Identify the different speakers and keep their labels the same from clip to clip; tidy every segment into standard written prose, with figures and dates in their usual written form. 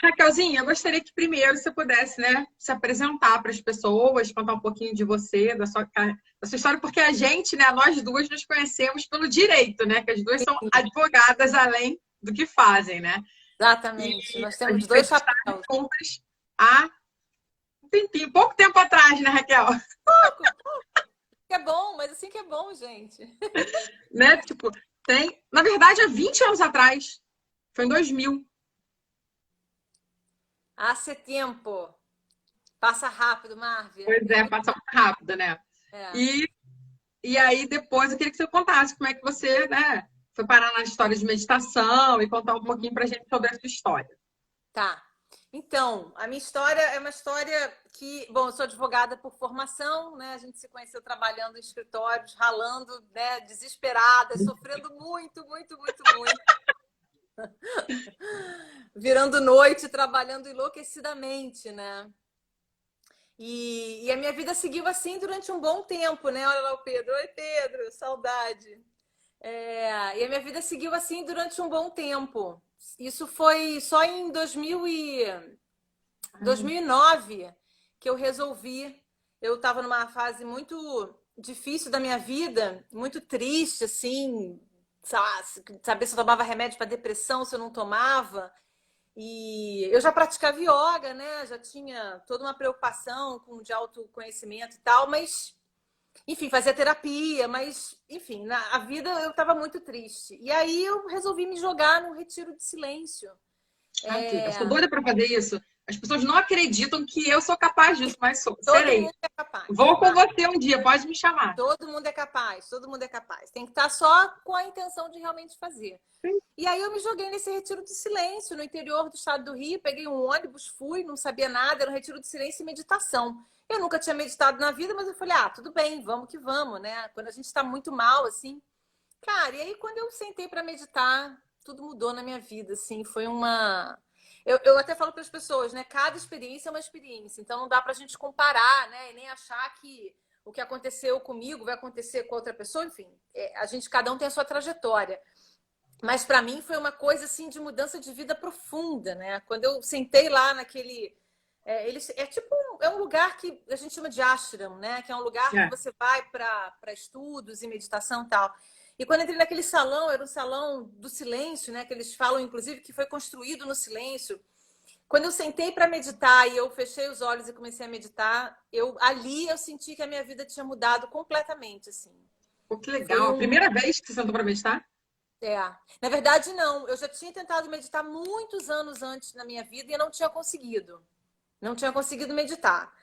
Speaker 1: Raquelzinha, eu gostaria que primeiro você pudesse, né, se apresentar para as pessoas, contar um pouquinho de você, da sua história, porque a gente, né, nós duas nos conhecemos pelo direito, né, que as duas são advogadas além do que fazem, né?
Speaker 2: Exatamente.
Speaker 1: E
Speaker 2: Nós
Speaker 1: a
Speaker 2: temos
Speaker 1: gente fez
Speaker 2: dois
Speaker 1: estágio
Speaker 2: chapéus.
Speaker 1: juntas há um tempinho, pouco tempo atrás, né, Raquel?
Speaker 2: Pouco, que é bom, mas assim que é bom, gente.
Speaker 1: Né? Tipo, na verdade, há 20 anos atrás, foi em 2000.
Speaker 2: Hace tempo. Passa rápido, Marvia.
Speaker 1: Pois é, passa muito rápido, né?
Speaker 2: É.
Speaker 1: E, e aí, depois, eu queria que você contasse como é que você, né, foi parar na história de meditação e contar um pouquinho pra gente sobre a sua história.
Speaker 2: Tá. Então, a minha história é uma história que, bom, eu sou advogada por formação, né? A gente se conheceu trabalhando em escritórios, ralando, né? Desesperada, sofrendo muito, muito, muito, muito. Virando noite, trabalhando enlouquecidamente, né? E a minha vida seguiu assim durante um bom tempo, né? Olha lá o Pedro. Oi, Pedro, saudade. E a minha vida seguiu assim durante um bom tempo. Isso foi só em 2009 que eu resolvi. Eu estava numa fase muito difícil da minha vida, muito triste, assim, saber se eu tomava remédio para depressão, se eu não tomava. E eu já praticava yoga, né? Já tinha toda uma preocupação com de autoconhecimento e tal, mas enfim, fazia terapia, mas enfim, a vida eu estava muito triste. E aí eu resolvi me jogar num retiro de silêncio.
Speaker 1: Ah, que legal.
Speaker 2: É,
Speaker 1: Sou doida para fazer isso. As pessoas não acreditam que eu sou capaz disso, mas
Speaker 2: todo
Speaker 1: serei.
Speaker 2: mundo é capaz.
Speaker 1: Vou com você um dia, pode me chamar.
Speaker 2: Todo mundo é capaz, todo mundo é capaz. Tem que estar só com a intenção de realmente fazer. E aí eu me joguei nesse retiro de silêncio no interior do estado do Rio, peguei um ônibus, fui, não sabia nada, era um retiro de silêncio e meditação. Eu nunca tinha meditado na vida, mas eu falei, tudo bem, vamos que vamos, né? Quando a gente está muito mal, assim. Cara, e aí quando eu sentei para meditar, tudo mudou na minha vida, assim, foi uma... Eu até falo para as pessoas, né? Cada experiência é uma experiência, então não dá para a gente comparar, né? E nem achar que o que aconteceu comigo vai acontecer com outra pessoa, enfim, a gente, cada um tem a sua trajetória. Mas para mim foi uma coisa assim de mudança de vida profunda, né? Quando eu sentei lá naquele. É tipo é um lugar que a gente chama de ashram, né? Que é um lugar que
Speaker 1: É.
Speaker 2: você vai para estudos e meditação e tal. E quando entrei naquele salão, era um salão do silêncio, né? Que eles falam, inclusive, que foi construído no silêncio. Quando eu sentei para meditar e eu fechei os olhos e comecei a meditar, ali eu senti que a minha vida tinha mudado completamente, assim.
Speaker 1: Pô, que
Speaker 2: Foi
Speaker 1: legal. A
Speaker 2: um,
Speaker 1: primeira vez que você sentou para meditar?
Speaker 2: é. Na verdade, não. Eu já tinha tentado meditar muitos anos antes na minha vida e eu não tinha conseguido. Não tinha conseguido meditar.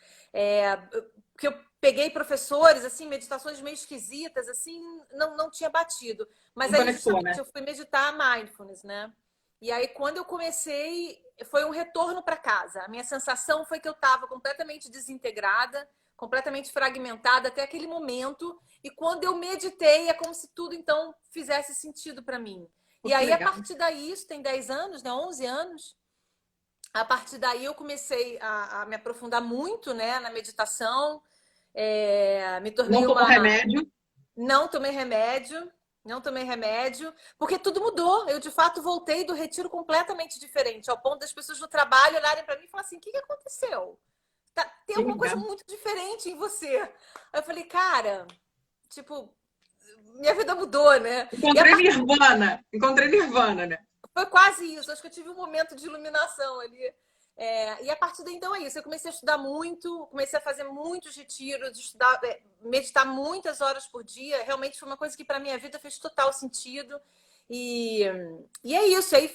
Speaker 2: Porque eu peguei professores, assim, meditações meio esquisitas, assim, não tinha batido. Mas
Speaker 1: Não
Speaker 2: aí,
Speaker 1: conectou,
Speaker 2: justamente,
Speaker 1: né?
Speaker 2: eu fui meditar mindfulness, né? E aí, quando eu comecei, foi um retorno para casa. A minha sensação foi que eu estava completamente desintegrada, completamente fragmentada até aquele momento. E quando eu meditei, é como se tudo, então, fizesse sentido para mim.
Speaker 1: Pô,
Speaker 2: E
Speaker 1: que
Speaker 2: aí, a
Speaker 1: legal.
Speaker 2: partir daí, isso tem 10 anos, né? 11 anos. A partir daí, eu comecei a me aprofundar muito, né, na meditação. Me
Speaker 1: Não
Speaker 2: tornei
Speaker 1: tomou
Speaker 2: uma...
Speaker 1: remédio.
Speaker 2: Não tomei remédio, não tomei remédio, porque tudo mudou. Eu, de fato, voltei do retiro completamente diferente, ao ponto das pessoas no trabalho olharem para mim e falar assim: o que aconteceu? Tem
Speaker 1: Que
Speaker 2: alguma coisa
Speaker 1: legal.
Speaker 2: muito diferente em você. Aí eu falei, cara, tipo, minha vida mudou, né? E a
Speaker 1: Encontrei
Speaker 2: partir
Speaker 1: Nirvana. Encontrei Nirvana, né?
Speaker 2: Foi quase isso. Acho que eu tive um momento de iluminação ali. E a partir daí, então, é isso. Eu comecei a estudar muito, comecei a fazer muitos retiros, estudar, meditar muitas horas por dia. Realmente foi uma coisa que para minha vida fez total sentido. E, e é isso. Aí,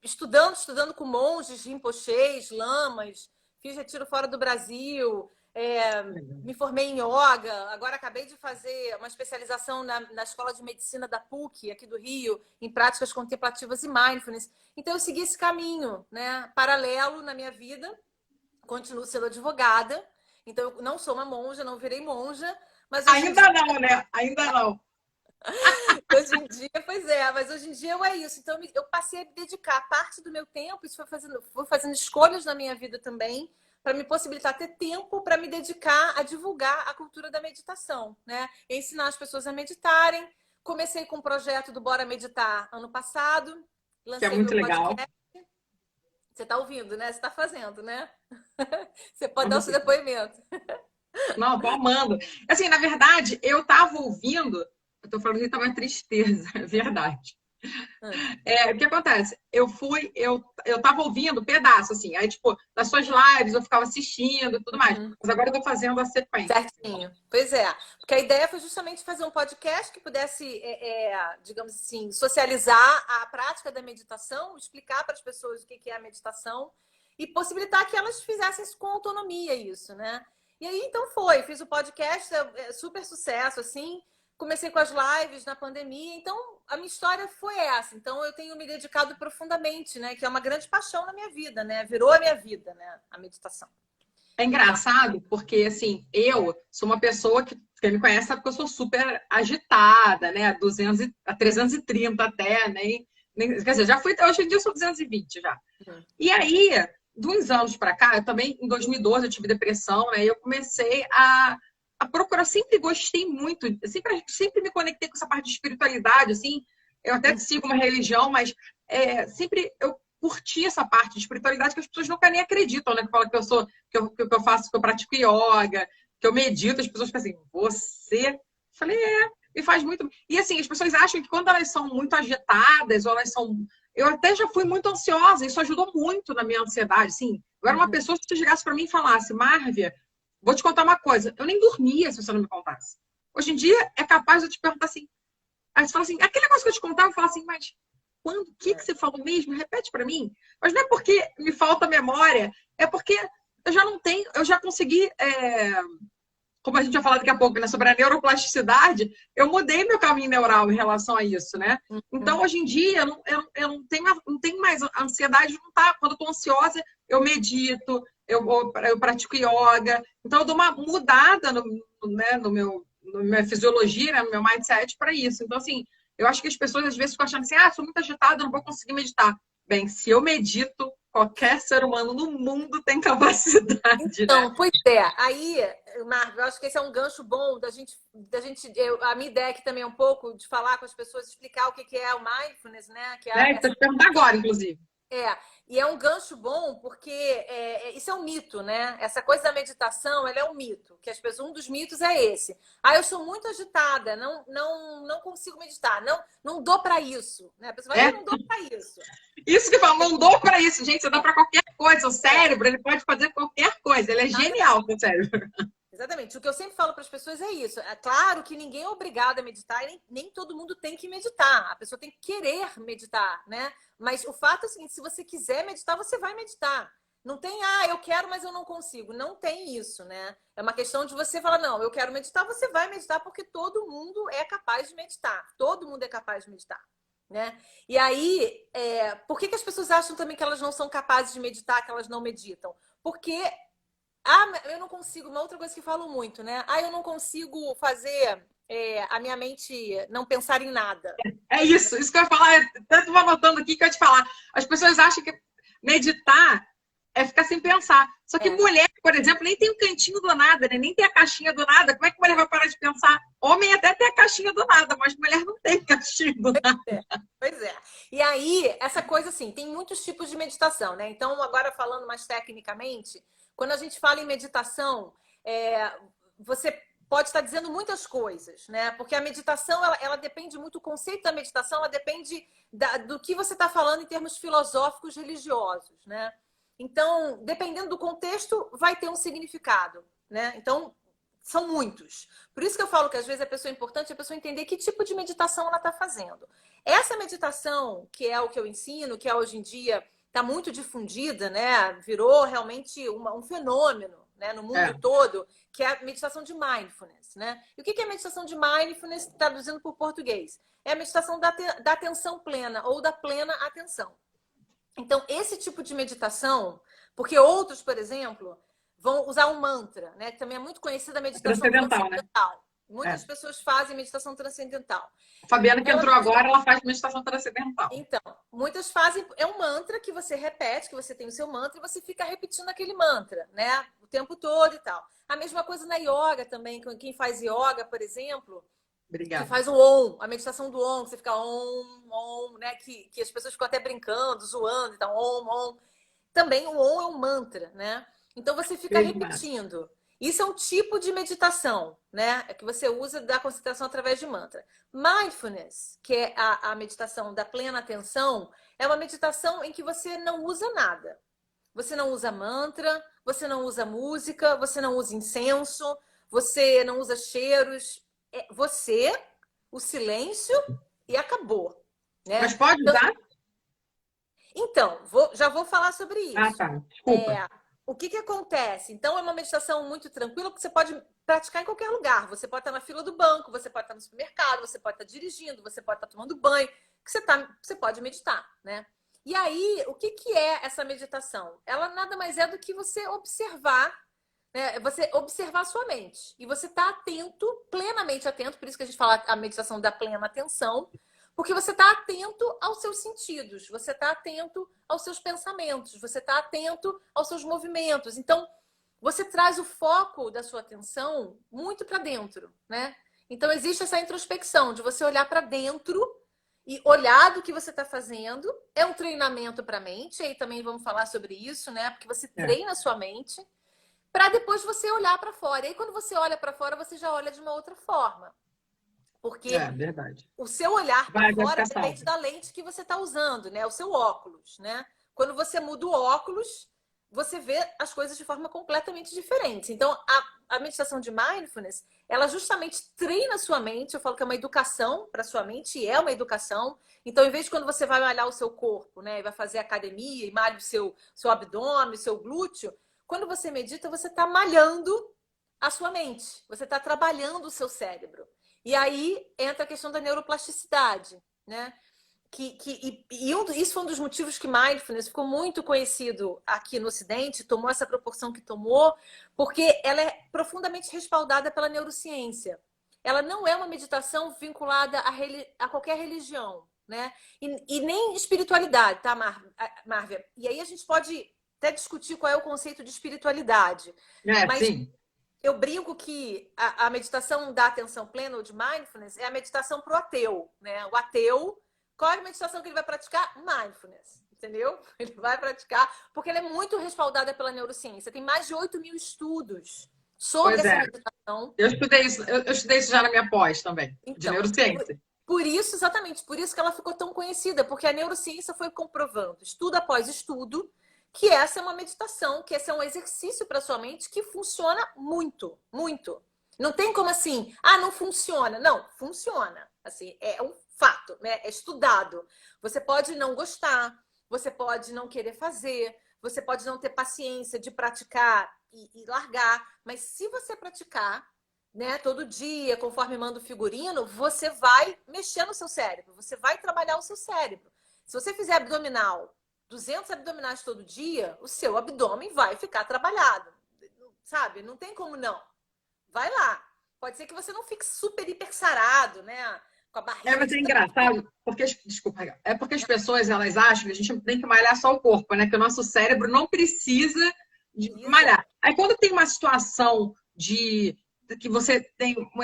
Speaker 2: estudando com monges, rinpochês, lamas, fiz retiro fora do Brasil, me formei em yoga. Agora acabei de fazer uma especialização na Escola de Medicina da PUC, aqui do Rio, em práticas contemplativas e mindfulness. Então, eu segui esse caminho, né, paralelo na minha vida. Continuo sendo advogada. Então, eu não sou uma monja, não virei monja. Mas hoje em dia,
Speaker 1: Ainda não, né? Ainda não.
Speaker 2: pois é, mas hoje em dia é isso. Então, eu passei a dedicar parte do meu tempo, isso foi fazendo escolhas na minha vida também, para me possibilitar ter tempo para me dedicar a divulgar a cultura da meditação, né? Ensinar as pessoas a meditarem. Comecei com o projeto do Bora Meditar ano passado,
Speaker 1: Que é
Speaker 2: lancei
Speaker 1: muito
Speaker 2: meu
Speaker 1: legal.
Speaker 2: podcast. Você está ouvindo, né? Você está fazendo, né? Você pode dar o seu depoimento.
Speaker 1: Não, tô amando. Assim, na verdade, eu tava ouvindo, eu tô falando que tá uma tristeza, é verdade. O que acontece? Eu tava ouvindo pedaço, assim, aí, tipo, das suas lives eu ficava assistindo e tudo mais. Mas agora eu tô fazendo a sequência.
Speaker 2: Certinho. Pois é. Porque a ideia foi justamente fazer um podcast que pudesse, digamos assim, socializar a prática da meditação, explicar para as pessoas o que é a meditação e possibilitar que elas fizessem isso com autonomia, isso, né? E aí, então fiz o podcast, super sucesso, assim. Comecei com as lives na pandemia, então a minha história foi essa. Então eu tenho me dedicado profundamente, né? Que é uma grande paixão na minha vida, né? Virou a minha vida, né? A meditação.
Speaker 1: É engraçado porque, assim, eu sou uma pessoa que, quem me conhece sabe que eu sou super agitada, né? A 330 até, quer dizer, já fui, hoje em dia eu sou 220 já. E aí, de uns anos para cá, eu também, em 2012, eu tive depressão, né? E eu comecei a procurar, sempre gostei muito, sempre me conectei com essa parte de espiritualidade, assim. Eu até sigo uma religião, mas sempre eu curti essa parte de espiritualidade que as pessoas nunca nem acreditam, né? Que fala que eu sou, que eu faço, que eu pratico yoga, que eu medito, as pessoas ficam assim, você? Eu falei, me faz muito. E assim, as pessoas acham que quando elas são muito agitadas, ou elas são. Eu até já fui muito ansiosa, isso ajudou muito na minha ansiedade, assim. Eu era uma pessoa que se chegasse para mim e falasse, Márvia, vou te contar uma coisa, eu nem dormia se você não me contasse. Hoje em dia é capaz de eu te perguntar assim, aí você fala assim, aquele negócio que eu te contava, eu falo assim, mas quando? O que você falou mesmo? Repete para mim. Mas não é porque me falta memória, é porque eu já não tenho, eu já consegui, como a gente vai falar daqui a pouco, né, sobre a neuroplasticidade, eu mudei meu caminho neural em relação a isso, né? Então, hoje em dia, eu não tenho mais a ansiedade, não tá. Quando eu tô ansiosa, eu medito, eu pratico yoga. Então, eu dou uma mudada né, na minha fisiologia, né, no meu mindset para isso. Então, assim, eu acho que as pessoas às vezes ficam achando assim, sou muito agitada, não vou conseguir meditar. Bem, se eu medito, qualquer ser humano no mundo tem capacidade, né?
Speaker 2: Então, pois é. Aí, Marvel, eu acho que esse é um gancho bom a minha ideia aqui também é um pouco de falar com as pessoas, explicar o que é o mindfulness, né? Que é
Speaker 1: Estou te perguntando agora, inclusive.
Speaker 2: E é um gancho bom porque isso é um mito, né? Essa coisa da meditação, ela é um mito. Que um dos mitos é esse. Eu sou muito agitada, não consigo meditar, não dou para isso. Né? A pessoa vai, eu não dou para isso.
Speaker 1: Isso que fala, não dou para isso, gente. Você dá para qualquer coisa. O cérebro, ele pode fazer qualquer coisa. Ele é genial, o cérebro.
Speaker 2: Exatamente. O que eu sempre falo para as pessoas é isso. É claro que ninguém é obrigado a meditar e nem todo mundo tem que meditar. A pessoa tem que querer meditar, né? Mas o fato é o seguinte, se você quiser meditar, você vai meditar. Não tem, eu quero, mas eu não consigo. Não tem isso, né? É uma questão de você falar, não, eu quero meditar, você vai meditar, porque todo mundo é capaz de meditar. Todo mundo é capaz de meditar, né? E aí, por que as pessoas acham também que elas não são capazes de meditar, que elas não meditam? Porque eu não consigo. Uma outra coisa que falam muito, né? Eu não consigo fazer a minha mente não pensar em nada.
Speaker 1: É isso que eu ia falar. Tanto vou anotando aqui que eu ia te falar. As pessoas acham que meditar é ficar sem pensar. Só que mulher, por exemplo, nem tem um cantinho do nada, né? Nem tem a caixinha do nada. Como é que mulher vai parar de pensar? Homem até tem a caixinha do nada, mas mulher não tem caixinha do nada.
Speaker 2: Pois é. E aí, essa coisa assim, tem muitos tipos de meditação, né? Então, agora falando mais tecnicamente, quando a gente fala em meditação, você pode estar dizendo muitas coisas, né? Porque a meditação, ela depende muito, o conceito da meditação, ela depende do que você está falando em termos filosóficos religiosos, né? Então, dependendo do contexto, vai ter um significado, né? Então, são muitos. Por isso que eu falo que às vezes a pessoa é importante a pessoa entender que tipo de meditação ela está fazendo. Essa meditação, que é o que eu ensino, que hoje em dia está muito difundida, né? Virou realmente um fenômeno, né? No mundo todo, que é a meditação de mindfulness, né? E o que é a meditação de mindfulness, traduzindo por português? É a meditação da atenção plena ou da plena atenção. Então, esse tipo de meditação, porque outros, por exemplo, vão usar um mantra, né? Que também é muito conhecida a meditação transcendental. Né? Muitas pessoas fazem meditação transcendental.
Speaker 1: A Fabiana que entrou agora, ela faz meditação transcendental.
Speaker 2: Então, muitas fazem... É um mantra que você repete, que você tem o seu mantra e você fica repetindo aquele mantra, né? O tempo todo e tal. A mesma coisa na yoga também. Quem faz yoga, por exemplo...
Speaker 1: Obrigada.
Speaker 2: Que faz o Om, a meditação do Om, que você fica Om, Om, né? Que as pessoas ficam até brincando, zoando e tal, Om, Om. também o Om é um mantra, né? Então você fica repetindo. Isso é um tipo de meditação, né? Que você usa da concentração através de mantra. Mindfulness, que é a meditação da plena atenção, é uma meditação em que você não usa nada. Você não usa mantra, você não usa música, você não usa incenso, você não usa cheiros. É você, o silêncio e acabou, né?
Speaker 1: Mas pode usar?
Speaker 2: Então, já vou falar sobre
Speaker 1: Ah,
Speaker 2: isso.
Speaker 1: tá. Desculpa.
Speaker 2: O que acontece? Então, é uma meditação muito tranquila, porque você pode praticar em qualquer lugar. Você pode estar na fila do banco, você pode estar no supermercado, você pode estar dirigindo, você pode estar tomando banho, que você pode meditar, né? E aí, o que é essa meditação? Ela nada mais é do que você observar, né? Você observar a sua mente. E você está atento, plenamente atento, por isso que a gente fala a meditação da plena atenção, porque você está atento aos seus sentidos, você está atento aos seus pensamentos, você está atento aos seus movimentos. Então, você traz o foco da sua atenção muito para dentro, né? Então, existe essa introspecção de você olhar para dentro e olhar do que você está fazendo. É um treinamento para a mente, aí também vamos falar sobre isso, né? Porque você treina a sua mente para depois você olhar para fora. E aí, quando você olha para fora, você já olha de uma outra forma. Porque
Speaker 1: verdade.
Speaker 2: o seu olhar para fora depende da lente que você está usando, né? O seu óculos, né? Quando você muda o óculos, você vê as coisas de forma completamente diferente. Então, a meditação de mindfulness, ela justamente treina a sua mente. Eu falo que é uma educação para a sua mente, e é uma educação. Então, em vez de quando você vai malhar o seu corpo, né? E vai fazer academia e malha o seu abdômen, o seu glúteo, quando você medita, você está malhando a sua mente. Você está trabalhando o seu cérebro. E aí entra a questão da neuroplasticidade, né? Isso foi um dos motivos que mindfulness ficou muito conhecido aqui no Ocidente, tomou essa proporção que tomou, porque ela é profundamente respaldada pela neurociência. Ela não é uma meditação vinculada a qualquer religião, né? E nem espiritualidade, tá, Marvia? E aí a gente pode até discutir qual é o conceito de espiritualidade. Mas
Speaker 1: Sim.
Speaker 2: eu brinco que a meditação da atenção plena, ou de mindfulness, é a meditação para o ateu, né? O ateu, qual é a meditação que ele vai praticar? Mindfulness, entendeu? Ele vai praticar, porque ela é muito respaldada pela neurociência. Tem mais de 8.000 estudos sobre essa meditação.
Speaker 1: Eu estudei isso já na minha pós também, de neurociência.
Speaker 2: Por isso, exatamente, por isso que ela ficou tão conhecida, porque a neurociência foi comprovando, estudo após estudo, que essa é uma meditação, que esse é um exercício para sua mente que funciona muito, muito. Não tem como assim, não funciona. Não, funciona. Assim, é um fato, né? É estudado. Você pode não gostar, você pode não querer fazer, você pode não ter paciência de praticar e largar, mas se você praticar, né, todo dia, conforme manda o figurino, você vai mexer no seu cérebro, você vai trabalhar o seu cérebro. Se você fizer abdominal 200 abdominais todo dia, o seu abdômen vai ficar trabalhado. Sabe? Não tem como não. Vai lá. Pode ser que você não fique super hiper sarado, né? Com a barriga.
Speaker 1: Mas é engraçado, porque, desculpa, é porque as pessoas elas acham que a gente tem que malhar só o corpo, né? Que o nosso cérebro não precisa de malhar. Aí quando tem uma situação de que você tem um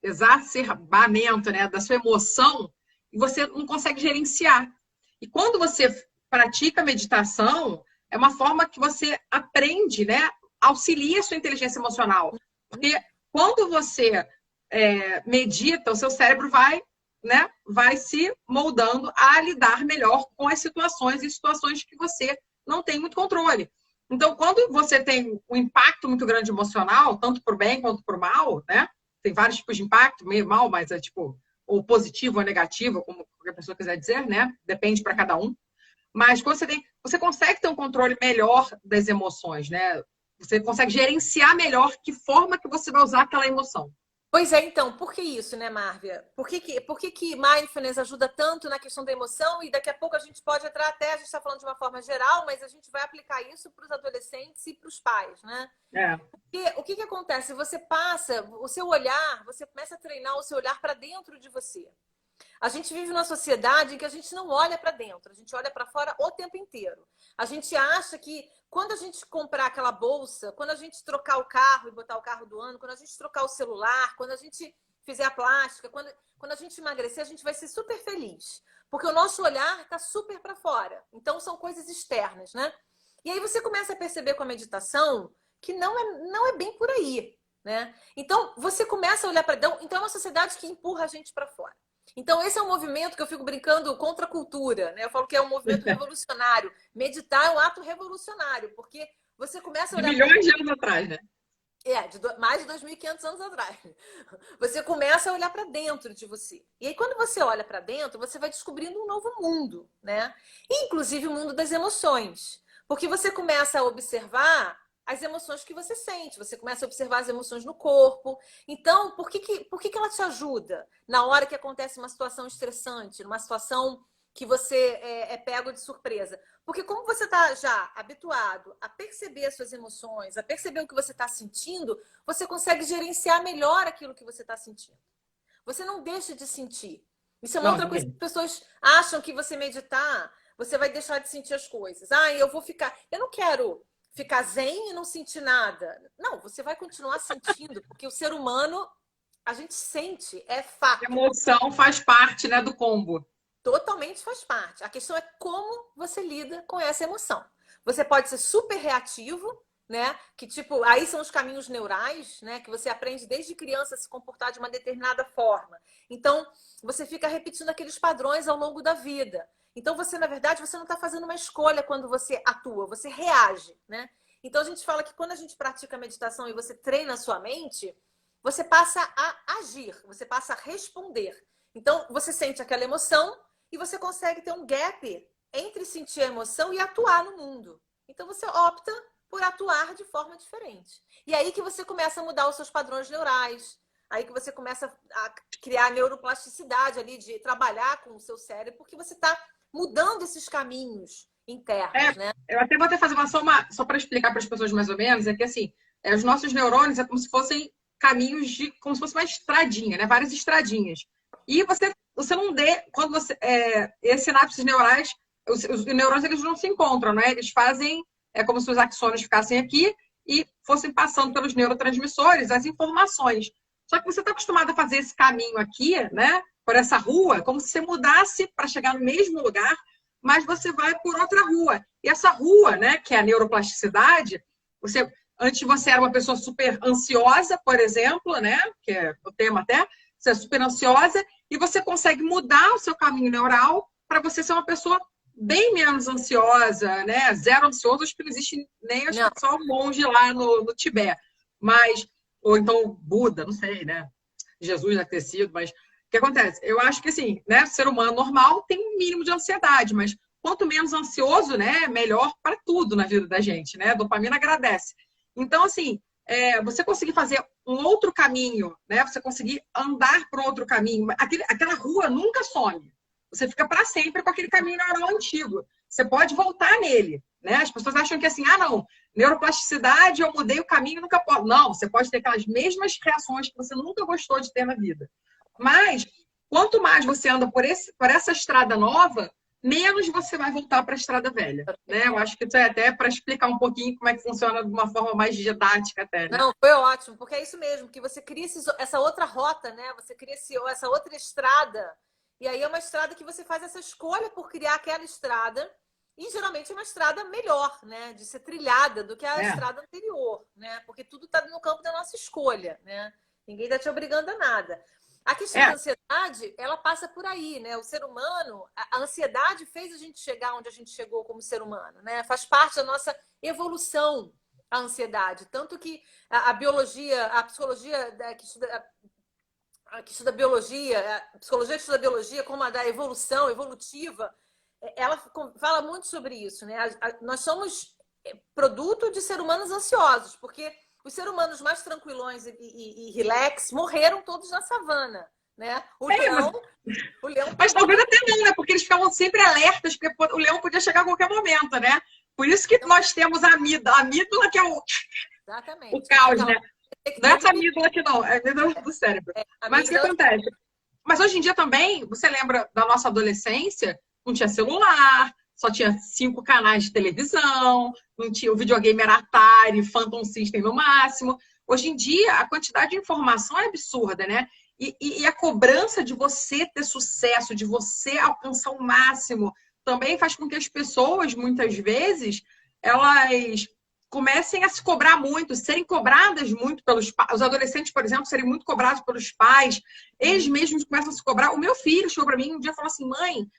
Speaker 1: exacerbamento, né, da sua emoção, e você não consegue gerenciar. E quando você pratica meditação, é uma forma que você aprende, né? Auxilia a sua inteligência emocional. Porque quando você medita, o seu cérebro vai, né, vai se moldando a lidar melhor com as situações e situações que você não tem muito controle. Então, quando você tem um impacto muito grande emocional, tanto para o bem quanto para o mal, né? Tem vários tipos de impacto, meio mal, mas é tipo ou positivo ou negativo, como a pessoa quiser dizer, né? Depende para cada um. Mas quando você consegue ter um controle melhor das emoções, né? Você consegue gerenciar melhor que forma que você vai usar aquela emoção.
Speaker 2: Pois é, então, por que isso, né, Márvia? Por que mindfulness ajuda tanto na questão da emoção? E daqui a pouco a gente pode entrar até, a gente está falando de uma forma geral, mas a gente vai aplicar isso para os adolescentes e para os pais, né? Porque o que acontece? Você passa, o seu olhar, você começa a treinar o seu olhar para dentro de você. A gente vive numa sociedade em que a gente não olha para dentro, a gente olha para fora o tempo inteiro. A gente acha que quando a gente comprar aquela bolsa, quando a gente trocar o carro e botar o carro do ano, quando a gente trocar o celular, quando a gente fizer a plástica, quando a gente emagrecer, a gente vai ser super feliz. Porque o nosso olhar está super para fora. Então, são coisas externas, né? E aí você começa a perceber com a meditação que não é bem por aí, né? Então, você começa a olhar para dentro. Então, é uma sociedade que empurra a gente para fora. Então, esse é um movimento que eu fico brincando contra a cultura, né? Eu falo que é um movimento revolucionário. Meditar é um ato revolucionário, porque você começa a
Speaker 1: De
Speaker 2: olhar
Speaker 1: milhões de anos atrás, né?
Speaker 2: mais de 2.500 anos atrás. Você começa a olhar para dentro de você. E aí, quando você olha para dentro, você vai descobrindo um novo mundo, né? Inclusive o mundo das emoções. Porque você começa a observar as emoções que você sente, você começa a observar as emoções no corpo. Então, por que ela te ajuda na hora que acontece uma situação estressante, numa situação que você é pego de surpresa? Porque como você está já habituado a perceber as suas emoções, a perceber o que você está sentindo, você consegue gerenciar melhor aquilo que você está sentindo. Você não deixa de sentir. Isso é uma outra coisa que as pessoas acham, que você meditar, você vai deixar de sentir as coisas. Eu não quero ficar zen e não sentir nada. Não, você vai continuar sentindo, porque o ser humano, a gente sente, é fato.
Speaker 1: A emoção faz parte, né, do combo.
Speaker 2: Totalmente faz parte. A questão é como você lida com essa emoção. Você pode ser super reativo, né? Que tipo, aí são os caminhos neurais, né? Que você aprende desde criança a se comportar de uma determinada forma. Então, você fica repetindo aqueles padrões ao longo da vida. Então, você, na verdade, você não está fazendo uma escolha quando você atua, você reage, né? Então, a gente fala que quando a gente pratica a meditação e você treina a sua mente, você passa a agir, você passa a responder. Então, você sente aquela emoção e você consegue ter um gap entre sentir a emoção e atuar no mundo. Então, você opta por atuar de forma diferente. E aí que você começa a mudar os seus padrões neurais, aí que você começa a criar neuroplasticidade ali, de trabalhar com o seu cérebro, porque você está mudando esses caminhos internos, né?
Speaker 1: Eu até vou até fazer só para explicar para as pessoas mais ou menos, é que assim, os nossos neurônios é como se fossem caminhos como se fosse uma estradinha, né? Várias estradinhas. E você não quando você, esses sinapses neurais, os neurônios eles não se encontram, né? Eles fazem, como se os axônios ficassem aqui e fossem passando pelos neurotransmissores as informações. Só que você está acostumado a fazer esse caminho aqui, né? Por essa rua, como se você mudasse para chegar no mesmo lugar, mas você vai por outra rua. E essa rua, né, que é a neuroplasticidade, antes você era uma pessoa super ansiosa, por exemplo, né, que é o tema até, você é super ansiosa, e você consegue mudar o seu caminho neural para você ser uma pessoa bem menos ansiosa, né? Zero ansioso, acho que não existe nem só um monge lá no Tibete. Ou então Buda, não sei, né? Jesus deve ter sido, mas o que acontece? Eu acho que assim, né? O ser humano normal tem um mínimo de ansiedade, mas quanto menos ansioso, né? Melhor para tudo na vida da gente, né? A dopamina agradece. Então, assim, você conseguir fazer um outro caminho, né? Você conseguir andar por outro caminho, aquela rua nunca some. Você fica para sempre com aquele caminho neural antigo. Você pode voltar nele, né? As pessoas acham que assim, não, neuroplasticidade, eu mudei o caminho, nunca posso. Não, você pode ter aquelas mesmas reações que você nunca gostou de ter na vida. Mas, quanto mais você anda por essa estrada nova, menos você vai voltar para a estrada velha, né? Eu acho que isso é até para explicar um pouquinho como é que funciona de uma forma mais didática até, né?
Speaker 2: Não, foi ótimo, porque é isso mesmo, que você cria essa outra rota, né? Você cria essa outra estrada, e aí é uma estrada que você faz essa escolha por criar aquela estrada, e geralmente é uma estrada melhor, né? De ser trilhada do que a estrada anterior, né? Porque tudo está no campo da nossa escolha, né? Ninguém está te obrigando a nada. A questão da ansiedade, ela passa por aí, né? O ser humano, a ansiedade fez a gente chegar onde a gente chegou como ser humano, né? Faz parte da nossa evolução a ansiedade. Tanto que a biologia, a psicologia que estuda biologia, a psicologia que estuda biologia, como a da evolução, evolutiva, ela fala muito sobre isso, né? Nós somos produto de seres humanos ansiosos, porque os seres humanos mais tranquilões e relax morreram todos na savana, né? O leão...
Speaker 1: Mas talvez até não, né? Porque eles ficavam sempre alertas, porque o leão podia chegar a qualquer momento, né? Por isso que nós temos a amígdala, que é o caos, né? Não é essa amígdala aqui, não. É a amígdala do cérebro. Mas o que acontece? Mas hoje em dia também, você lembra da nossa adolescência? Não tinha celular, só tinha 5 canais de televisão, não tinha, o videogame era Atari, Phantom System no máximo. Hoje em dia, a quantidade de informação é absurda, né? E a cobrança de você ter sucesso, de você alcançar o máximo, também faz com que as pessoas, muitas vezes, elas comecem a se cobrar muito, serem cobradas muito pelos pais. Os adolescentes, por exemplo, serem muito cobrados pelos pais. Eles mesmos começam a se cobrar. O meu filho chegou para mim um dia e falou assim, mãe,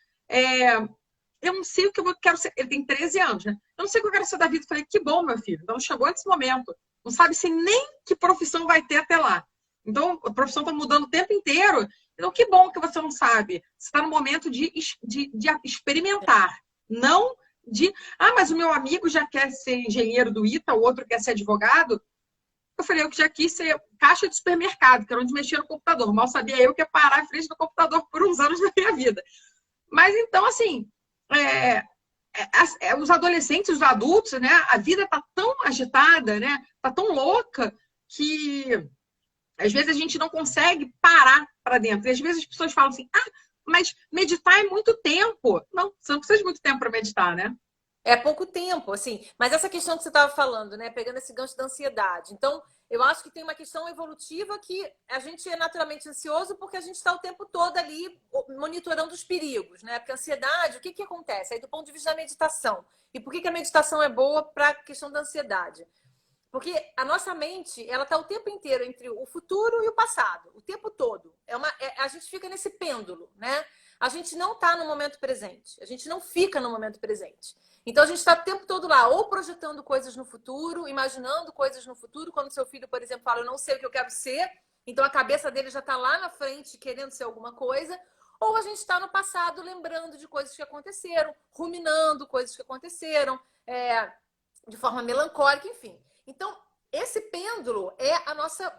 Speaker 1: eu não sei o que eu quero ser. Ele tem 13 anos, né? Eu não sei o que eu quero ser da vida. Eu falei, que bom, meu filho. Então chegou nesse momento. Não sabe se nem que profissão vai ter até lá. Então, a profissão está mudando o tempo inteiro. Então, que bom que você não sabe. Você está no momento de experimentar. Não de, mas o meu amigo já quer ser engenheiro do ITA, o outro quer ser advogado. Eu falei, eu que já quis ser caixa de supermercado, que era onde mexia no computador. Mal sabia eu que ia parar em frente do computador por uns anos da minha vida. Mas, então, assim, os adolescentes, os adultos, né? A vida está tão agitada, né? Está tão louca que às vezes a gente não consegue parar para dentro. E às vezes as pessoas falam assim, mas meditar é muito tempo. Não, você não precisa de muito tempo para meditar, né?
Speaker 2: É pouco tempo, assim. Mas essa questão que você estava falando, né? Pegando esse gancho da ansiedade. Então, eu acho que tem uma questão evolutiva que a gente é naturalmente ansioso porque a gente está o tempo todo ali monitorando os perigos, né? Porque a ansiedade, o que acontece? Aí, do ponto de vista da meditação. E por que a meditação é boa para a questão da ansiedade? Porque a nossa mente, ela está o tempo inteiro entre o futuro e o passado, o tempo todo. A gente fica nesse pêndulo, né? A gente não está no momento presente, a gente não fica no momento presente. Então a gente está o tempo todo lá, ou projetando coisas no futuro, imaginando coisas no futuro, quando seu filho, por exemplo, fala, eu não sei o que eu quero ser, então a cabeça dele já está lá na frente querendo ser alguma coisa, ou a gente está no passado lembrando de coisas que aconteceram, ruminando coisas que aconteceram, de forma melancólica, enfim. Então, esse pêndulo é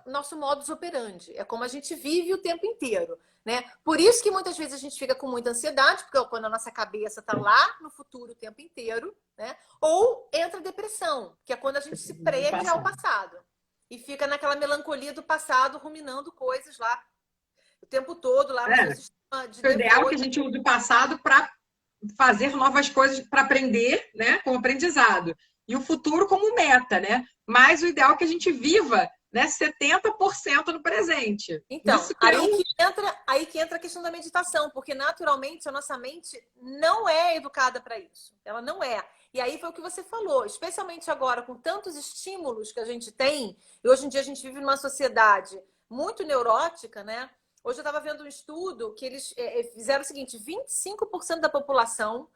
Speaker 2: nosso modus operandi. É como a gente vive o tempo inteiro, né? Por isso que muitas vezes a gente fica com muita ansiedade, porque quando a nossa cabeça está lá no futuro o tempo inteiro, né? Ou entra a depressão, que é quando a gente se prende ao passado. E fica naquela melancolia do passado, ruminando coisas lá o tempo todo, lá no seu sistema de
Speaker 1: o ideal é que a gente use o passado para fazer novas coisas, para aprender, né? Como aprendizado. E o futuro como meta, né? Mas o ideal é que a gente viva, né, 70% no presente.
Speaker 2: Então, aí que entra a questão da meditação, porque naturalmente a nossa mente não é educada para isso. Ela não é. E aí foi o que você falou, especialmente agora com tantos estímulos que a gente tem, e hoje em dia a gente vive numa sociedade muito neurótica, né? Hoje eu estava vendo um estudo que eles fizeram o seguinte, 25% da população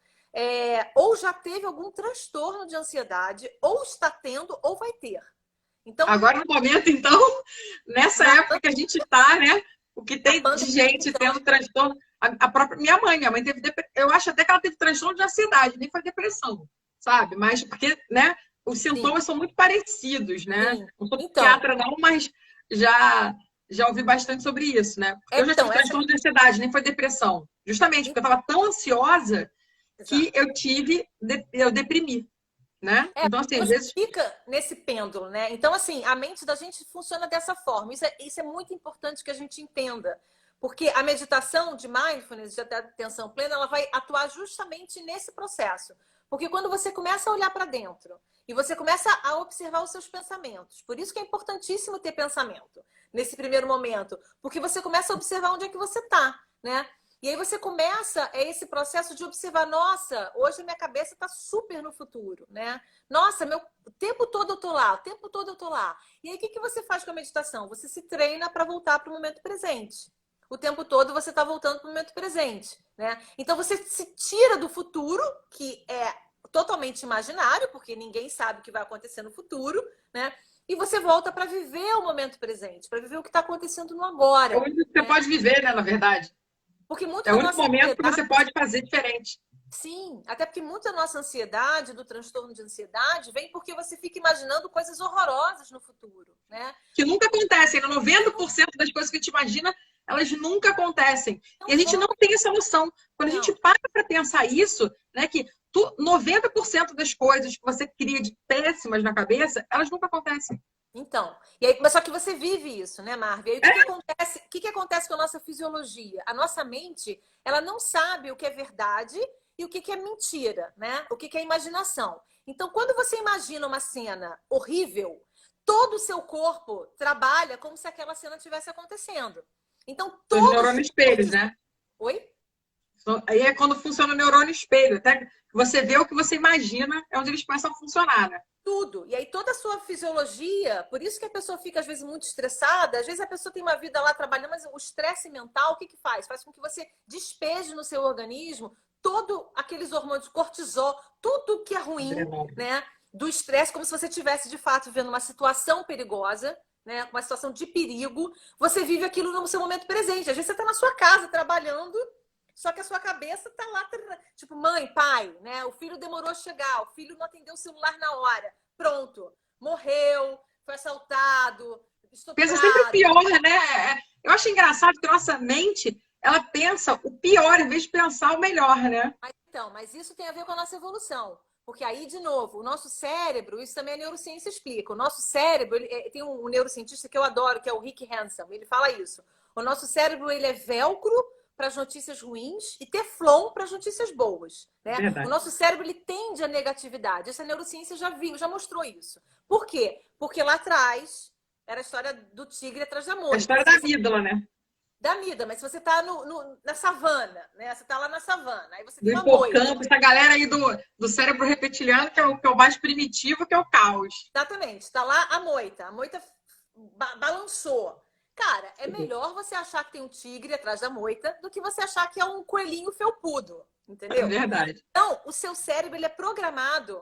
Speaker 2: ou já teve algum transtorno de ansiedade, ou está tendo, ou vai ter. Então,
Speaker 1: agora, no momento, então, nessa época que a gente está, né? O que tem de gente tendo transtorno. A própria minha mãe teve eu acho até que ela teve transtorno de ansiedade, nem foi depressão, sabe? Mas porque, né? Os sintomas são muito parecidos, né?
Speaker 2: Sim.
Speaker 1: Não sou psiquiatra, não, mas já ouvi bastante sobre isso, né? Porque eu já tive transtorno de ansiedade, nem foi depressão. Justamente porque eu estava tão ansiosa que eu deprimi, né? Então, assim, às vezes
Speaker 2: fica nesse pêndulo, né? Então, assim, a mente da gente funciona dessa forma. Isso é muito importante que a gente entenda. Porque a meditação de mindfulness, de atenção plena, ela vai atuar justamente nesse processo. Porque quando você começa a olhar para dentro e você começa a observar os seus pensamentos, por isso que é importantíssimo ter pensamento nesse primeiro momento, porque você começa a observar onde é que você está, né? E aí você começa esse processo de observar, nossa, hoje a minha cabeça está super no futuro, né? Nossa, o tempo todo eu tô lá, o tempo todo eu tô lá. E aí o que você faz com a meditação? Você se treina para voltar para o momento presente. O tempo todo você está voltando para o momento presente, né? Então você se tira do futuro, que é totalmente imaginário, porque ninguém sabe o que vai acontecer no futuro, né? E você volta para viver o momento presente, para viver o que está acontecendo no agora.
Speaker 1: É onde você pode viver, né, na verdade.
Speaker 2: Porque muito
Speaker 1: é o único momento que você pode fazer diferente.
Speaker 2: Sim, até porque muita nossa ansiedade, do transtorno de ansiedade, vem porque você fica imaginando coisas horrorosas no futuro, né?
Speaker 1: Que nunca acontecem. 90% das coisas que a gente imagina, elas nunca acontecem. E a gente não tem essa noção. Quando a gente para pensar isso, né, que 90% das coisas que você cria de péssimas na cabeça, elas nunca acontecem.
Speaker 2: Então, e aí, mas só que você vive isso, né, Marvi? Aí o que acontece com a nossa fisiologia? A nossa mente, ela não sabe o que é verdade e o que é mentira, né? O que é imaginação. Então, quando você imagina uma cena horrível, todo o seu corpo trabalha como se aquela cena estivesse acontecendo. Então,
Speaker 1: São os neurônios espelhos, né?
Speaker 2: Oi?
Speaker 1: Aí é quando funciona o neurônio espelho. Até você vê o que você imagina, é onde eles começam a funcionar, né?
Speaker 2: Tudo. E aí toda a sua fisiologia, por isso que a pessoa fica às vezes muito estressada, às vezes a pessoa tem uma vida lá trabalhando, mas o estresse mental, o que que faz? Faz com que você despeje no seu organismo todo aqueles hormônios, cortisol, tudo que é ruim, né? Do estresse, como se você estivesse de fato vivendo uma situação perigosa, né? Uma situação de perigo, você vive aquilo no seu momento presente. Às vezes você está na sua casa trabalhando, só que a sua cabeça tá lá, tipo, mãe, pai, né? O filho demorou a chegar, o filho não atendeu o celular na hora. Pronto, morreu, foi assaltado,
Speaker 1: Pensa sempre o
Speaker 2: estuprado.
Speaker 1: pior, né? Eu acho engraçado que nossa mente, ela pensa o pior em vez de pensar o melhor, né?
Speaker 2: Mas isso tem a ver com a nossa evolução. Porque aí, de novo, o nosso cérebro, isso também a neurociência explica. O nosso cérebro, tem um neurocientista que eu adoro, que é o Rick Hanson, ele fala isso. O nosso cérebro, ele é velcro para as notícias ruins e teflon para as notícias boas, né? O nosso cérebro, ele tende à negatividade. Essa neurociência já viu, já mostrou isso. Por quê? Porque lá atrás era a história do tigre atrás da
Speaker 1: É a
Speaker 2: moita.
Speaker 1: história da amígdala, né?
Speaker 2: Da amígdala, mas se você está na savana, né? Você está lá na savana, aí você
Speaker 1: Do
Speaker 2: tem uma moita.
Speaker 1: hipocampo, essa galera aí do cérebro reptiliano, que é o mais primitivo, que é o caos.
Speaker 2: Exatamente. Está lá a moita. A moita balançou. Cara, é melhor você achar que tem um tigre atrás da moita do que você achar que é um coelhinho felpudo,
Speaker 1: É
Speaker 2: entendeu?
Speaker 1: verdade.
Speaker 2: Então, o seu cérebro ele é programado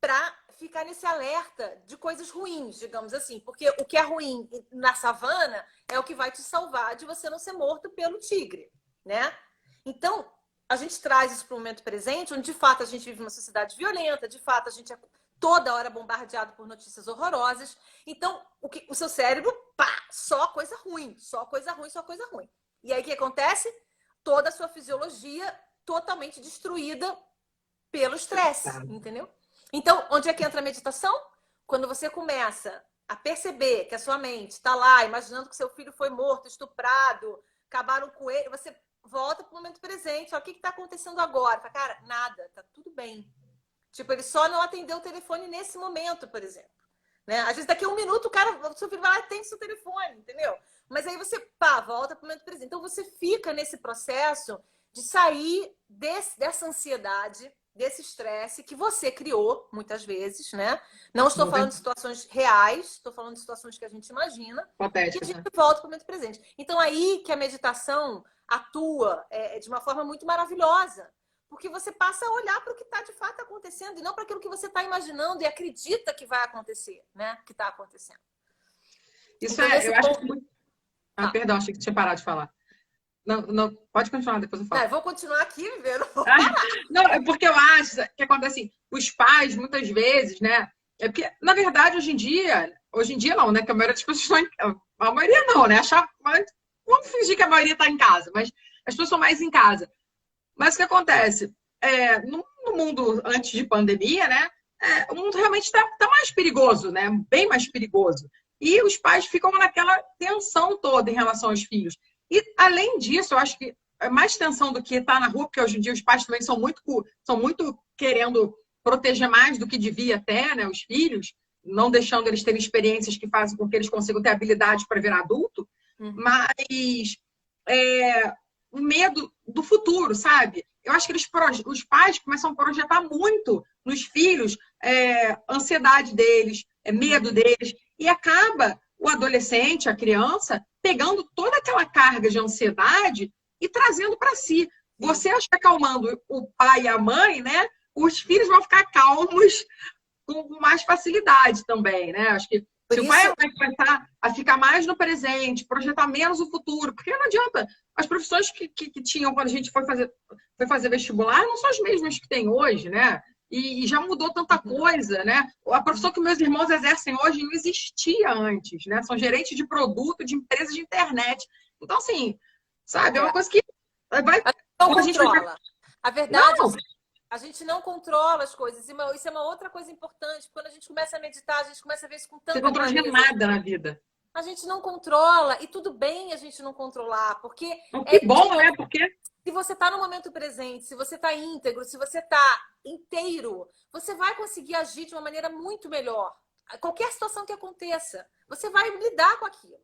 Speaker 2: para ficar nesse alerta de coisas ruins, digamos assim. Porque o que é ruim na savana é o que vai te salvar de você não ser morto pelo tigre, né? Então, a gente traz isso para o momento presente, onde de fato a gente vive uma sociedade violenta, de fato a gente é toda hora bombardeado por notícias horrorosas. Então, o seu cérebro, pá, só coisa ruim, só coisa ruim, só coisa ruim. E aí o que acontece? Toda a sua fisiologia totalmente destruída pelo estresse, entendeu? Então, onde é que entra a meditação? Quando você começa a perceber que a sua mente está lá, imaginando que seu filho foi morto, estuprado, acabaram com ele, você volta para o momento presente. Ó, o que está acontecendo agora? Fala, cara, nada, tá tudo bem. Tipo, ele só não atendeu o telefone nesse momento, por exemplo. Né? Às vezes, daqui a um minuto, o seu filho vai lá e atende seu telefone, entendeu? Mas aí você, pá, volta para o momento presente. Então, você fica nesse processo de sair dessa ansiedade, desse estresse que você criou, muitas vezes, né? Não estou falando de situações reais, estou falando de situações que a gente imagina.
Speaker 1: Acontece,
Speaker 2: e a gente volta para o momento presente. Então, aí que a meditação atua de uma forma muito maravilhosa. Porque você passa a olhar para o que está de fato acontecendo e não para aquilo que você está imaginando e acredita que vai acontecer, né? Que está acontecendo.
Speaker 1: Isso então, eu acho que muito... perdão, achei que tinha parado de falar. Não, pode continuar, depois eu falo.
Speaker 2: Não, eu vou continuar aqui, vivendo.
Speaker 1: Não, é porque eu acho que acontece assim, os pais, muitas vezes, né? É porque, na verdade, hoje em dia não, né? Que a maioria das pessoas estão a maioria não, né? Vamos fingir que a maioria está em casa, mas as pessoas estão mais em casa. Mas o que acontece? No mundo antes de pandemia, né? O mundo realmente está mais perigoso, né? Bem mais perigoso. E os pais ficam naquela tensão toda em relação aos filhos. E, além disso, eu acho que é mais tensão do que estar na rua, porque hoje em dia os pais também são muito querendo proteger mais do que devia até, né? Os filhos, não deixando eles terem experiências que fazem com que eles consigam ter habilidade para virar adulto. Mas o medo do futuro, sabe? Eu acho que os pais começam a projetar muito nos filhos ansiedade deles, medo deles, e acaba o adolescente, a criança, pegando toda aquela carga de ansiedade e trazendo para si. Você acha que acalmando o pai e a mãe, né? Os filhos vão ficar calmos com mais facilidade também, né? Acho que se o pai vai começar a ficar mais no presente, projetar menos o futuro, porque não adianta. As profissões que tinham quando a gente foi fazer vestibular não são as mesmas que tem hoje, né? E já mudou tanta coisa, né? A profissão que meus irmãos exercem hoje não existia antes, né? São gerentes de produto de empresas de internet. Então, assim, sabe? É uma coisa que vai...
Speaker 2: Não controla. A verdade é que a gente não controla as coisas. Isso é uma outra coisa importante. Quando a gente começa a meditar, a gente começa a ver isso com tanta clareza.
Speaker 1: Você não controla nada na vida.
Speaker 2: A gente não controla. E tudo bem a gente não controlar. Porque
Speaker 1: que bom, né? Porque...
Speaker 2: se você está no momento presente, se você está íntegro, se você está inteiro, você vai conseguir agir de uma maneira muito melhor. Qualquer situação que aconteça, você vai lidar com aquilo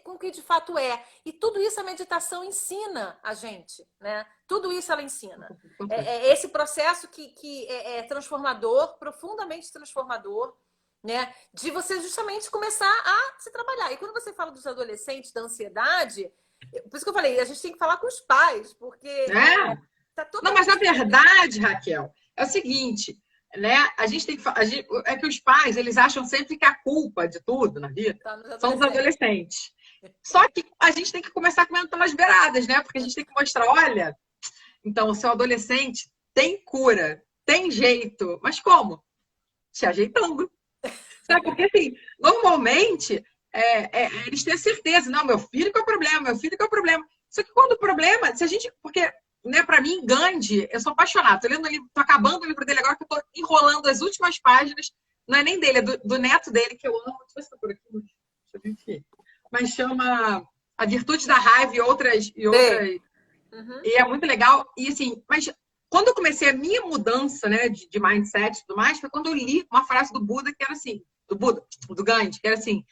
Speaker 2: com que de fato é. E tudo isso a meditação ensina a gente, né? Tudo isso ela ensina. É esse processo que é transformador, profundamente transformador, né? De você justamente começar a se trabalhar. E quando você fala dos adolescentes, da ansiedade, por isso que eu falei, a gente tem que falar com os pais, porque
Speaker 1: É.
Speaker 2: tá
Speaker 1: Não, mas na
Speaker 2: totalmente
Speaker 1: verdade, Raquel, é o seguinte, né? A gente tem que é que os pais, eles acham sempre que a culpa de tudo na vida
Speaker 2: tá nos
Speaker 1: são os
Speaker 2: adolescentes.
Speaker 1: adolescentes. Só que a gente tem que começar comendo pelas beiradas, né? Porque a gente tem que mostrar, olha, então o seu adolescente tem cura, tem jeito, mas como? Se ajeitando. Sabe? Porque assim, normalmente eles têm a certeza, não, meu filho que é o problema, meu filho que é o problema. Só que quando o problema, se a gente. Porque, né, para mim, Gandhi, eu sou apaixonada. Tô lendo o livro, tô acabando o livro dele agora, que eu tô enrolando as últimas páginas. Não é nem dele, é do neto dele, que eu amo. Deixa eu ver se tá por aqui. Deixa eu ver aqui. Mas chama A Virtude da Raiva e outras.
Speaker 2: Uhum.
Speaker 1: E é muito legal. E assim, mas quando eu comecei a minha mudança, né, de mindset e tudo mais, foi quando eu li uma frase do Buda que era assim, do Buda, do Gandhi, que era assim,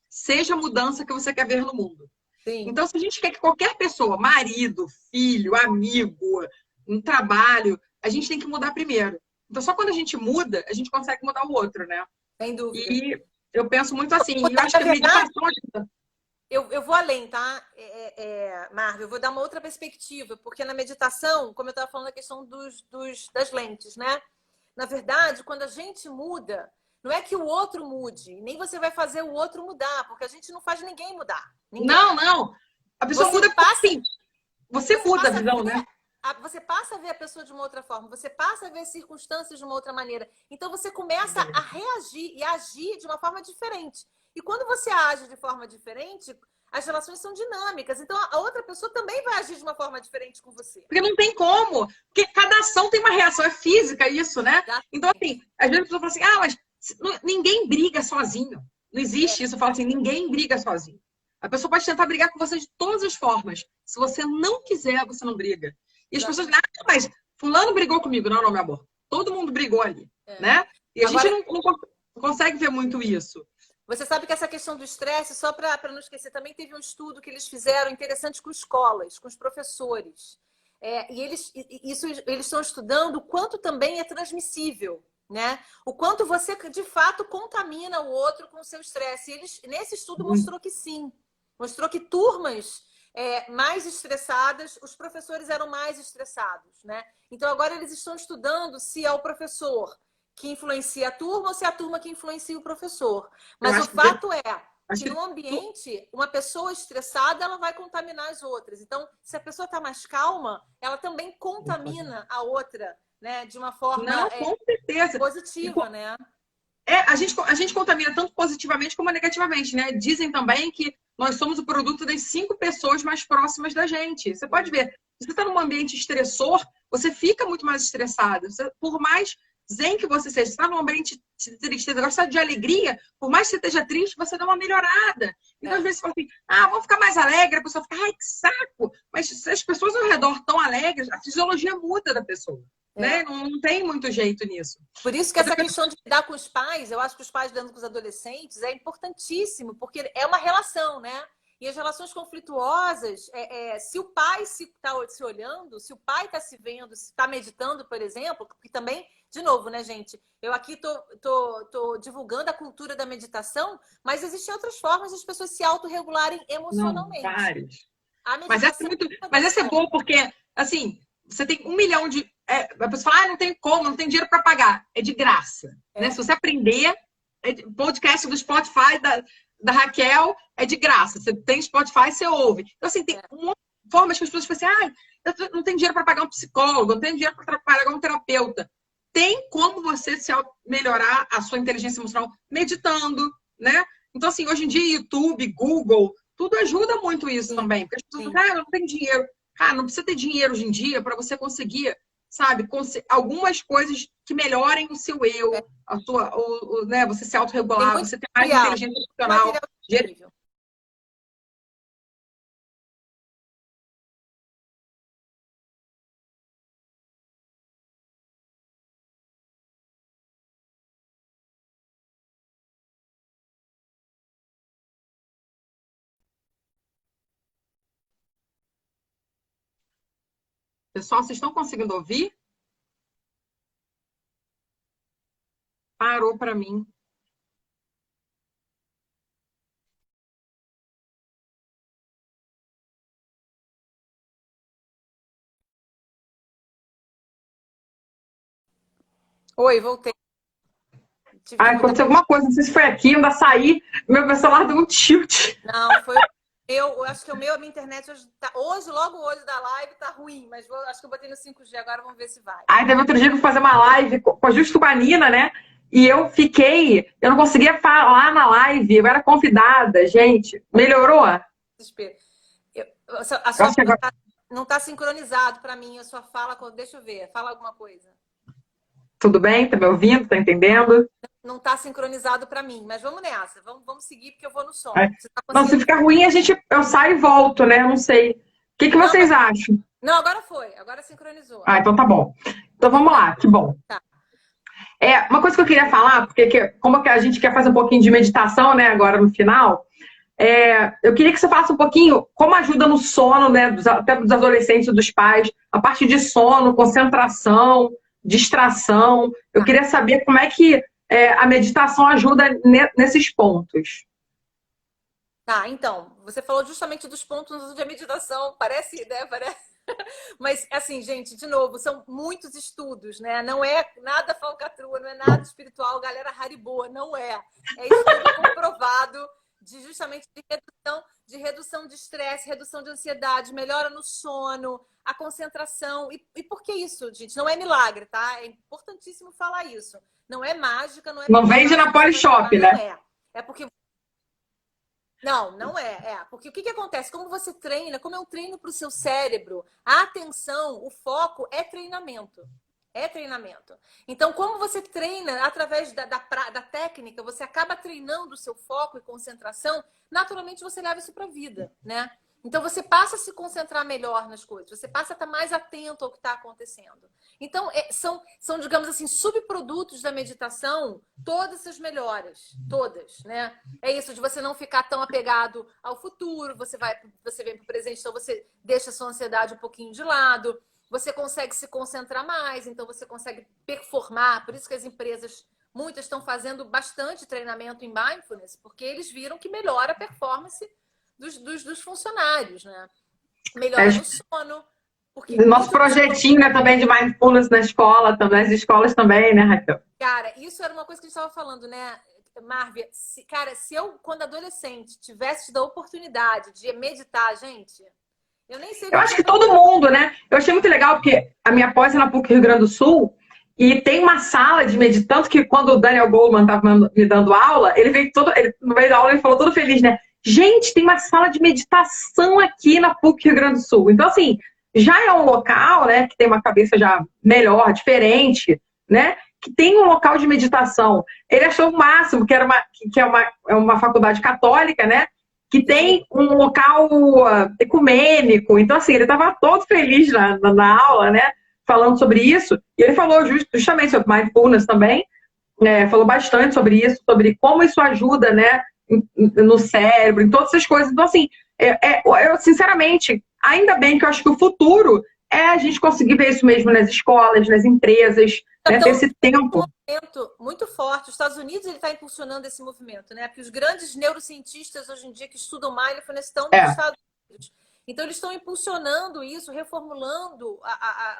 Speaker 1: seja a mudança que você quer ver no mundo.
Speaker 2: Sim.
Speaker 1: Então, se a gente quer que qualquer pessoa, marido, filho, amigo, um trabalho, a gente tem que mudar primeiro. Então, só quando a gente muda, a gente consegue mudar o outro, né?
Speaker 2: Sem dúvida.
Speaker 1: E eu penso muito assim, e eu acho
Speaker 2: Na
Speaker 1: que a
Speaker 2: verdade,
Speaker 1: meditação ajuda.
Speaker 2: eu vou além, tá, Marvel? Eu vou dar uma outra perspectiva, porque na meditação, como eu estava falando, a questão das lentes, né? Na verdade, quando a gente muda, não é que o outro mude, nem você vai fazer o outro mudar, porque a gente não faz ninguém mudar. Ninguém.
Speaker 1: Não, não. A pessoa
Speaker 2: Você
Speaker 1: muda porque,
Speaker 2: passa,
Speaker 1: assim, você
Speaker 2: você
Speaker 1: muda a
Speaker 2: passa a
Speaker 1: visão, né?
Speaker 2: ver você passa a ver a pessoa de uma outra forma, você passa a ver as circunstâncias de uma outra maneira. Então você começa a reagir e agir de uma forma diferente. E quando você age de forma diferente, as relações são dinâmicas. Então a outra pessoa também vai agir de uma forma diferente com você.
Speaker 1: Porque não tem como. Porque cada ação tem uma reação, é física isso, né? Então, assim,
Speaker 2: Exatamente.
Speaker 1: às vezes a pessoa fala assim, mas ninguém briga sozinho. Não existe isso. Eu falo assim, ninguém briga sozinho. A pessoa pode tentar brigar com você de todas as formas. Se você não quiser, você não briga. E as pessoas, mas fulano brigou comigo. Não, meu amor. Todo mundo brigou ali, né? E a gente
Speaker 2: Agora,
Speaker 1: não consegue ver muito isso.
Speaker 2: você sabe que essa questão do estresse, só para não esquecer, também teve um estudo que eles fizeram interessante com escolas, com os professores. E eles estão estudando o quanto também é transmissível, né? O quanto você, de fato, contamina o outro com o seu estresse. E nesse estudo mostrou que sim. Mostrou que turmas mais estressadas, os professores eram mais estressados, né? Então, agora eles estão estudando se é o professor que influencia a turma ou se é a turma que influencia o professor. Mas o fato é que no ambiente, uma pessoa estressada, ela vai contaminar as outras. Então, se a pessoa está mais calma, ela também contamina a outra, né? De uma forma
Speaker 1: com certeza.
Speaker 2: positiva, né?
Speaker 1: A gente contamina tanto positivamente como negativamente, né? Dizem também que nós somos o produto das 5 pessoas mais próximas da gente. Você pode ver, se você está num ambiente estressor, você fica muito mais estressado. Por mais zen que você seja, você está num ambiente de tristeza, gosta de alegria, por mais que você esteja triste, você dá uma melhorada. Então, às vezes, você fala assim, vamos ficar mais alegre, a pessoa fica, ai, que saco. Mas se as pessoas ao redor estão alegres, a fisiologia muda da pessoa. Né? Não tem muito jeito nisso.
Speaker 2: Por isso que essa questão de lidar com os pais, eu acho que os pais lidando com os adolescentes é importantíssimo, porque é uma relação, né? E as relações conflituosas, se o pai está se olhando, se o pai está se vendo, se está meditando, por exemplo, porque também, de novo, né, gente? Eu aqui tô divulgando a cultura da meditação, mas existem outras formas das pessoas se autorregularem emocionalmente.
Speaker 1: Não, vários.
Speaker 2: A meditação
Speaker 1: Mas essa é boa porque, assim, você tem 1 milhão de. A pessoa fala, não tem como, não tem dinheiro para pagar. É de graça. Né? Se você aprender, podcast do Spotify da Raquel é de graça. Você tem Spotify, você ouve. Então, assim, tem formas que as pessoas falam assim, eu não tenho dinheiro para pagar um psicólogo, não tenho dinheiro para pagar um terapeuta. Tem como você melhorar a sua inteligência emocional meditando, né? Então, assim, hoje em dia, YouTube, Google, tudo ajuda muito isso também. Porque as pessoas falam, eu não tenho dinheiro. Cara, não precisa ter dinheiro hoje em dia para você conseguir, sabe, algumas coisas que melhorem o seu eu, a sua, né, você se autorregular, você ter mais inteligência emocional. Pessoal, vocês estão conseguindo ouvir? Parou para mim.
Speaker 2: Oi, voltei.
Speaker 1: Aconteceu alguma coisa, não sei se foi aqui, ainda saí, meu celular deu um tilt.
Speaker 2: Não, foi eu acho que a minha internet hoje, logo hoje da live, tá ruim, mas acho que eu botei no 5G, agora vamos ver se vai.
Speaker 1: Aí teve outro dia que eu fui fazer uma live com a Justo Banina, né? E eu não conseguia falar na live, eu era convidada, gente. Melhorou?
Speaker 2: Desespero. A sua agora... não tá sincronizado para mim, a sua fala, deixa eu ver, fala alguma coisa.
Speaker 1: Tudo bem? Tá me ouvindo? Tá entendendo?
Speaker 2: Não está sincronizado para mim, mas vamos nessa. Vamos seguir, porque eu vou no som.
Speaker 1: Não, se ficar ruim, eu saio e volto, né? Não sei. O que vocês acham?
Speaker 2: Não, agora foi. Agora sincronizou.
Speaker 1: Então tá bom. Então vamos lá, que bom.
Speaker 2: Tá.
Speaker 1: Uma coisa que eu queria falar, porque como a gente quer fazer um pouquinho de meditação, né, agora no final, eu queria que você falasse um pouquinho como ajuda no sono, né, até dos adolescentes e dos pais, a parte de sono, concentração, distração. Eu queria saber como é que a meditação ajuda nesses pontos.
Speaker 2: Tá, então, você falou justamente dos pontos de meditação, parece, né? Mas, assim, gente, de novo, são muitos estudos, né? Não é nada falcatrua, não é nada espiritual, galera hariboa, não é. É estudo comprovado justamente de redução de estresse, redução de ansiedade, melhora no sono, a concentração. E por que isso, gente? Não é milagre, tá? É importantíssimo falar isso. Não é mágica, não é...
Speaker 1: Não vende na Polishop, né?
Speaker 2: Não é. É porque... Não é. Porque o que acontece? Como você treina, como é um treino para o seu cérebro, a atenção, o foco é treinamento. É treinamento. Então, como você treina através da técnica, você acaba treinando o seu foco e concentração, naturalmente você leva isso para a vida, né? Então, você passa a se concentrar melhor nas coisas, você passa a estar mais atento ao que está acontecendo. Então, são, digamos assim, subprodutos da meditação, todas as melhoras, todas, né? É isso de você não ficar tão apegado ao futuro, você vem para o presente, então você deixa a sua ansiedade um pouquinho de lado, você consegue se concentrar mais, então você consegue performar. Por isso que as empresas, muitas estão fazendo bastante treinamento em mindfulness, porque eles viram que melhora a performance dos funcionários, né? Melhora no sono.
Speaker 1: Nosso projetinho, né, também de mindfulness na escola, também, nas escolas também, né, Raquel?
Speaker 2: Cara, isso era uma coisa que a gente estava falando, né, Marvia? Se eu, quando adolescente, tivesse tido a oportunidade de meditar, gente... Eu nem sei.
Speaker 1: Eu acho que todo mundo, né? Eu achei muito legal, porque a minha pós é na PUC Rio Grande do Sul, e tem uma sala de meditação, tanto que quando o Daniel Goleman estava me dando aula, no meio da aula ele falou todo feliz, né? Gente, tem uma sala de meditação aqui na PUC Rio Grande do Sul. Então, assim, já é um local, né, que tem uma cabeça já melhor, diferente, né? Que tem um local de meditação. Ele achou o máximo, que é uma faculdade católica, né? Que tem um local ecumênico. Então, assim, ele estava todo feliz na aula, né? Falando sobre isso. E ele falou justamente sobre mindfulness também. Falou bastante sobre isso, sobre como isso ajuda, né? No cérebro, em todas essas coisas. Então, assim, eu sinceramente, ainda bem que eu acho que o futuro é a gente conseguir ver isso mesmo nas escolas, nas empresas, né? Ter esse tempo.
Speaker 2: Um movimento muito forte. Os Estados Unidos está impulsionando esse movimento, né? Porque os grandes neurocientistas hoje em dia que estudam mindfulness estão nos Estados Unidos. Então, eles estão impulsionando isso, reformulando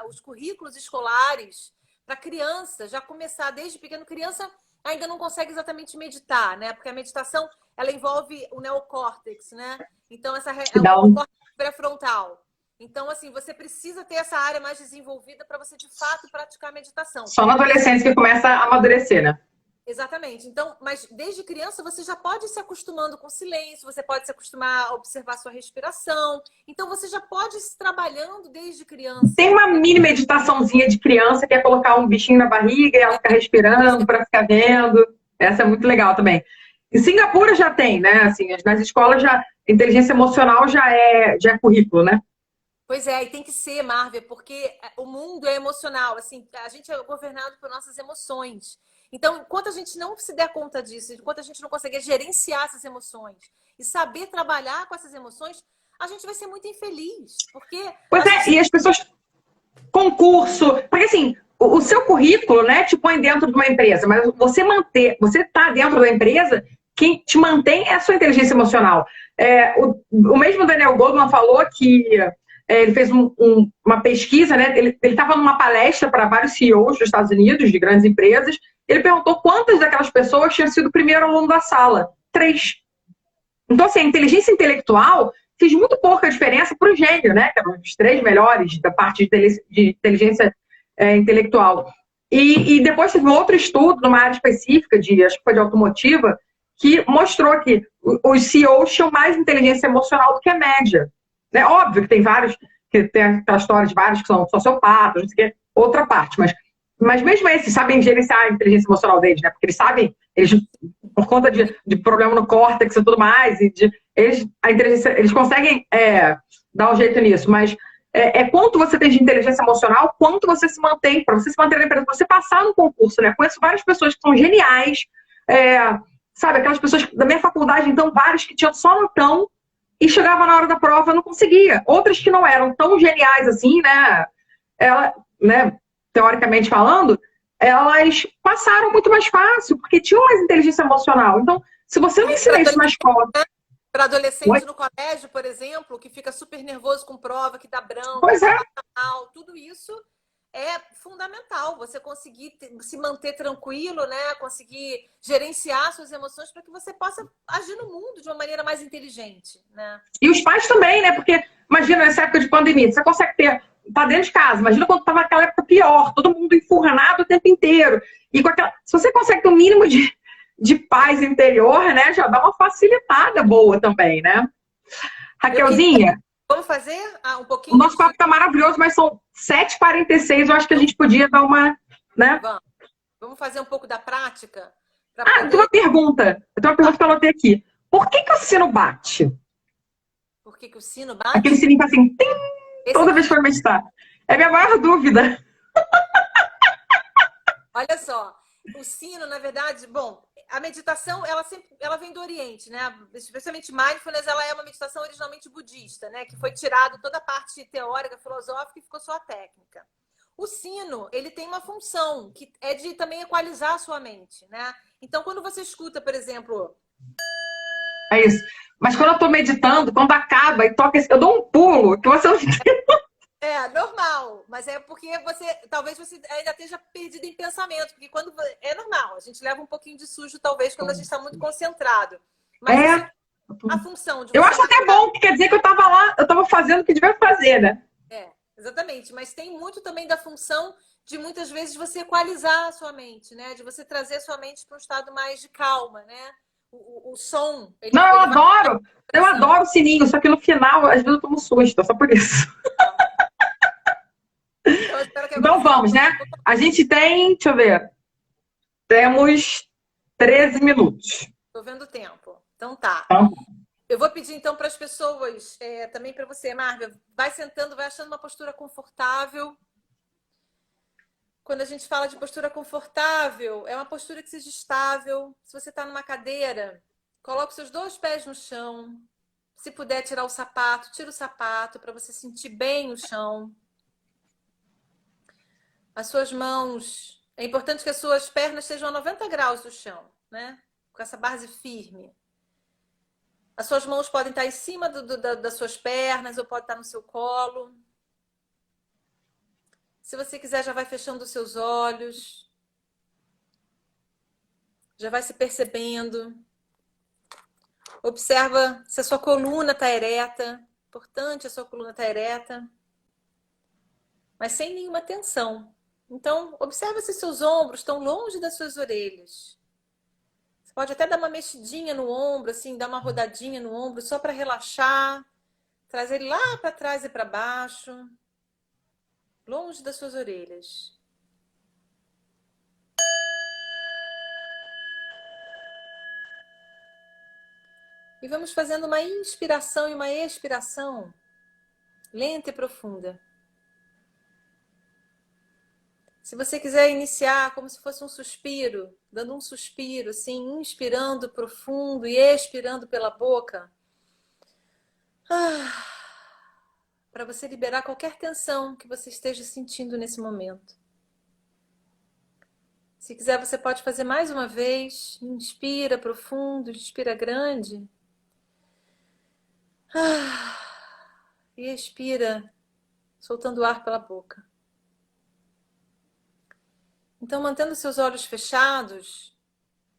Speaker 2: os currículos escolares para criança já começar desde pequeno. Criança ainda não consegue exatamente meditar, né? Porque a meditação ela envolve o neocórtex, né? Então, é o córtex pré-frontal. Então, assim, você precisa ter essa área mais desenvolvida para você, de fato, praticar a meditação.
Speaker 1: Só na adolescência que começa a amadurecer, né?
Speaker 2: Exatamente. Então, mas desde criança você já pode ir se acostumando com o silêncio, você pode se acostumar a observar sua respiração. Então, você já pode ir trabalhando desde criança.
Speaker 1: Tem uma mini meditaçãozinha de criança que é colocar um bichinho na barriga e ela ficar respirando para ficar vendo. Essa é muito legal também. Em Singapura já tem, né? Assim, nas escolas já inteligência emocional já é currículo, né?
Speaker 2: Pois é, e tem que ser, Marvia, porque o mundo é emocional, assim, a gente é governado por nossas emoções. Então, enquanto a gente não se der conta disso, enquanto a gente não conseguir gerenciar essas emoções e saber trabalhar com essas emoções, a gente vai ser muito infeliz, porque...
Speaker 1: Pois e as pessoas... concurso. Porque assim, o seu currículo, né, te põe dentro de uma empresa, mas você tá dentro da empresa, quem te mantém é a sua inteligência emocional. O mesmo Daniel Goleman falou que ele fez uma pesquisa, né? Ele estava numa palestra para vários CEOs dos Estados Unidos, de grandes empresas. Ele perguntou quantas daquelas pessoas tinham sido o primeiro aluno da sala. 3. Então, assim, a inteligência intelectual fez muito pouca diferença para o gênio, né? Que eram os 3 melhores da parte de inteligência intelectual. E depois teve outro estudo numa área específica, acho que foi de automotiva, que mostrou que os CEOs tinham mais inteligência emocional do que a média. É óbvio que tem vários, que tem aquela história de vários que são sociopatas, não sei o quê, outra parte, mas mesmo esses sabem gerenciar a inteligência emocional deles, né? Porque eles sabem, por conta de problema no córtex e tudo mais, eles conseguem dar um jeito nisso, mas quanto você tem de inteligência emocional, quanto você se mantém, para você se manter na empresa, para você passar no concurso, né? Conheço várias pessoas que são geniais, sabe, aquelas pessoas da minha faculdade, então, vários que tinham só notão e chegava na hora da prova não conseguia. Outras que não eram tão geniais assim, né? Né, teoricamente falando, elas passaram muito mais fácil, porque tinham mais inteligência emocional. Então, se você não ensina isso na escola...
Speaker 2: Para adolescente no colégio, por exemplo, que fica super nervoso com prova, que dá branco,
Speaker 1: pois é.
Speaker 2: mal, tudo isso é fundamental. Você conseguir se manter tranquilo, né? Conseguir gerenciar suas emoções para que você possa agir no mundo de uma maneira mais inteligente, né?
Speaker 1: E os pais também, né? Porque imagina nessa época de pandemia, você consegue tá dentro de casa. Imagina quando estava naquela época pior, todo mundo enfurnado o tempo inteiro. E se você consegue ter um mínimo de paz interior, né? Já dá uma facilitada boa também, né? Raquelzinha,
Speaker 2: vamos fazer um pouquinho?
Speaker 1: O nosso papo tá maravilhoso, mas são 7h46. Eu acho que a gente podia dar uma, né?
Speaker 2: Vamos fazer um pouco da prática?
Speaker 1: Eu tenho uma pergunta. Eu tenho uma pergunta que eu anotei aqui. Por que o sino bate?
Speaker 2: Por que o sino bate?
Speaker 1: Aquele sininho faz assim, tim, toda vez que for meditar. É a minha maior dúvida.
Speaker 2: Olha só, o sino, na verdade, bom, a meditação, ela vem do Oriente, né? Especialmente mindfulness, ela é uma meditação originalmente budista, né? Que foi tirado toda a parte teórica, filosófica e ficou só a técnica. O sino, ele tem uma função que é de também equalizar a sua mente, né? Então, quando você escuta, por exemplo...
Speaker 1: É isso. Mas quando eu tô meditando, quando acaba e toca, eu dou um pulo que você não
Speaker 2: normal, mas é porque talvez você ainda esteja perdido em pensamento, porque quando é normal, a gente leva um pouquinho de sujo, talvez, quando a gente está muito concentrado. Mas a função de você...
Speaker 1: Eu acho até bom, que quer dizer que eu estava lá, eu estava fazendo o que devia fazer, né?
Speaker 2: Exatamente, mas tem muito também da função de muitas vezes você equalizar a sua mente, né? De você trazer a sua mente para um estado mais de calma, né? O som...
Speaker 1: Eu adoro o sininho, só que no final, às vezes eu tomo susto, só por isso. Então vamos, né? A gente tem, deixa eu ver, temos 13 minutos.
Speaker 2: Estou vendo o tempo. Então tá. Eu vou pedir então para as pessoas, também para você, Marga, vai sentando, vai achando uma postura confortável. Quando a gente fala de postura confortável, é uma postura que seja estável. Se você está numa cadeira, coloque os seus 2 pés no chão. Se puder tirar o sapato, tira o sapato para você sentir bem o chão. As suas mãos... É importante que as suas pernas estejam a 90 graus do chão, né? Com essa base firme. As suas mãos podem estar em cima das suas pernas ou pode estar no seu colo. Se você quiser, já vai fechando os seus olhos. Já vai se percebendo. Observa se a sua coluna está ereta. Importante a sua coluna estar ereta. Mas sem nenhuma tensão. Então, observa se seus ombros estão longe das suas orelhas. Você pode até dar uma mexidinha no ombro, assim, dar uma rodadinha no ombro, só para relaxar. Trazer ele lá para trás e para baixo. Longe das suas orelhas. E vamos fazendo uma inspiração e uma expiração lenta e profunda. Se você quiser iniciar como se fosse um suspiro, dando um suspiro, assim, inspirando profundo e expirando pela boca. para você liberar qualquer tensão que você esteja sentindo nesse momento. Se quiser, você pode fazer mais uma vez. Inspira profundo, inspira grande. E expira, soltando o ar pela boca. Então, mantendo seus olhos fechados,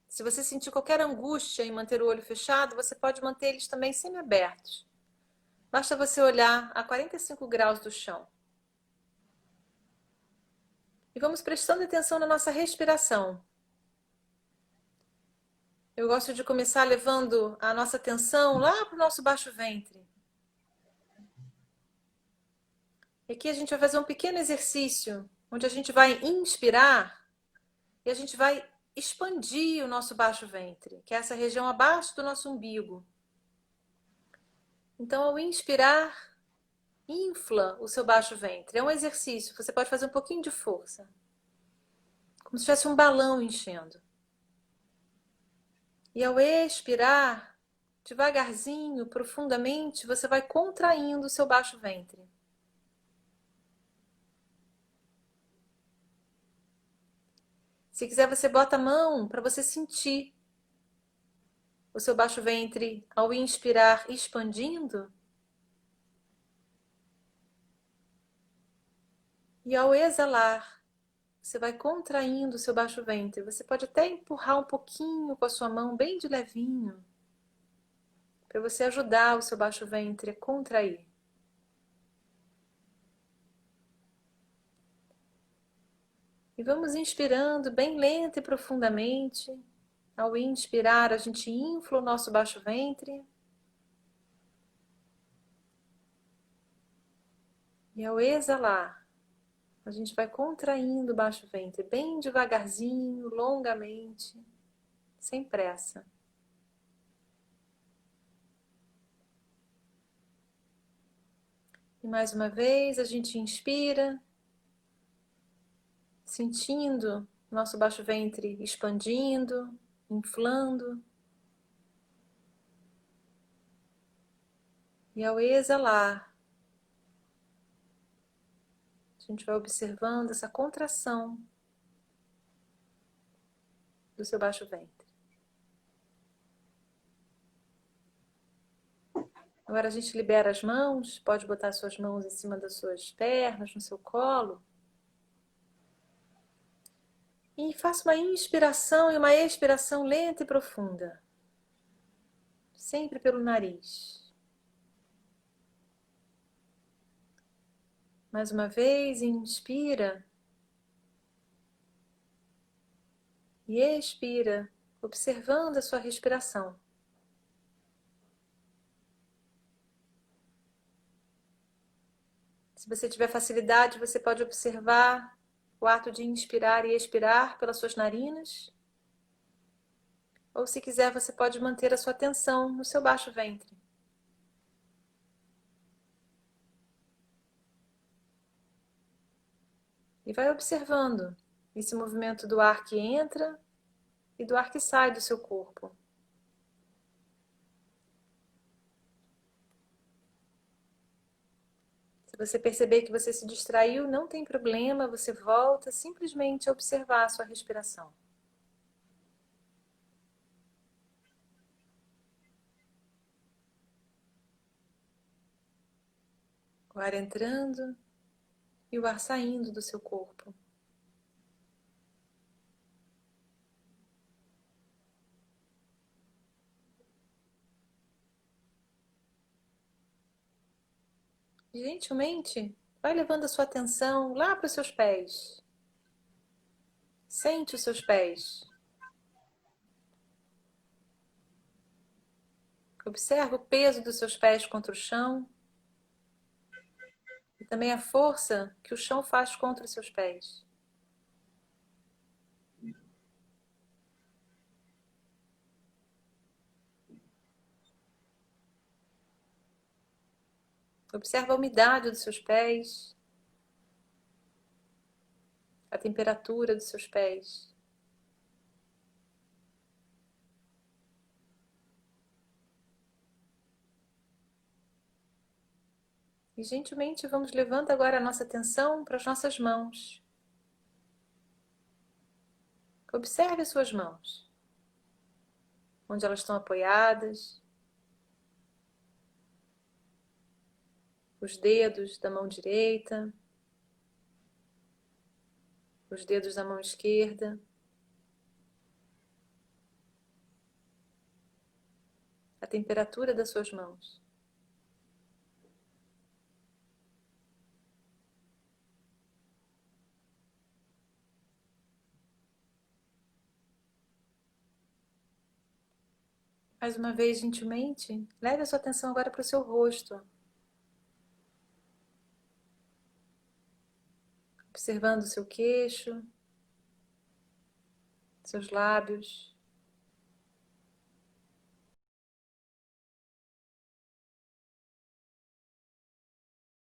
Speaker 2: se você sentir qualquer angústia em manter o olho fechado, você pode manter eles também semi-abertos. Basta você olhar a 45 graus do chão. E vamos prestando atenção na nossa respiração. Eu gosto de começar levando a nossa atenção lá para o nosso baixo ventre. E aqui a gente vai fazer um pequeno exercício, onde a gente vai inspirar e a gente vai expandir o nosso baixo ventre, que é essa região abaixo do nosso umbigo. Então, ao inspirar, infla o seu baixo ventre. É um exercício, você pode fazer um pouquinho de força. Como se tivesse um balão enchendo. E ao expirar, devagarzinho, profundamente, você vai contraindo o seu baixo ventre. Se quiser, você bota a mão para você sentir o seu baixo ventre ao inspirar expandindo. E ao exalar, você vai contraindo o seu baixo ventre. Você pode até empurrar um pouquinho com a sua mão, bem de levinho, para você ajudar o seu baixo ventre a contrair. E vamos inspirando bem lenta e profundamente. Ao inspirar, a gente infla o nosso baixo ventre. E ao exalar, a gente vai contraindo o baixo ventre bem devagarzinho, longamente, sem pressa. E mais uma vez, a gente inspira, sentindo nosso baixo ventre expandindo, inflando. E ao exalar, a gente vai observando essa contração do seu baixo ventre. Agora a gente libera as mãos, pode botar suas mãos em cima das suas pernas, no seu colo. E faça uma inspiração e uma expiração lenta e profunda. Sempre pelo nariz. Mais uma vez, inspira. E expira, observando a sua respiração. Se você tiver facilidade, você pode observar o ato de inspirar e expirar pelas suas narinas. Ou se quiser, você pode manter a sua atenção no seu baixo ventre. E vai observando esse movimento do ar que entra e do ar que sai do seu corpo. Se você perceber que você se distraiu, não tem problema, você volta simplesmente a observar a sua respiração. O ar entrando e o ar saindo do seu corpo. Gentilmente, vai levando a sua atenção lá para os seus pés. Sente os seus pés. Observa o peso dos seus pés contra o chão. E também a força que o chão faz contra os seus pés. Observa a umidade dos seus pés. A temperatura dos seus pés. E gentilmente vamos levando agora a nossa atenção para as nossas mãos. Observe as suas mãos. Onde elas estão apoiadas. Os dedos da mão direita. Os dedos da mão esquerda. A temperatura das suas mãos. Mais uma vez, gentilmente, leve a sua atenção agora para o seu rosto. Observando o seu queixo, seus lábios,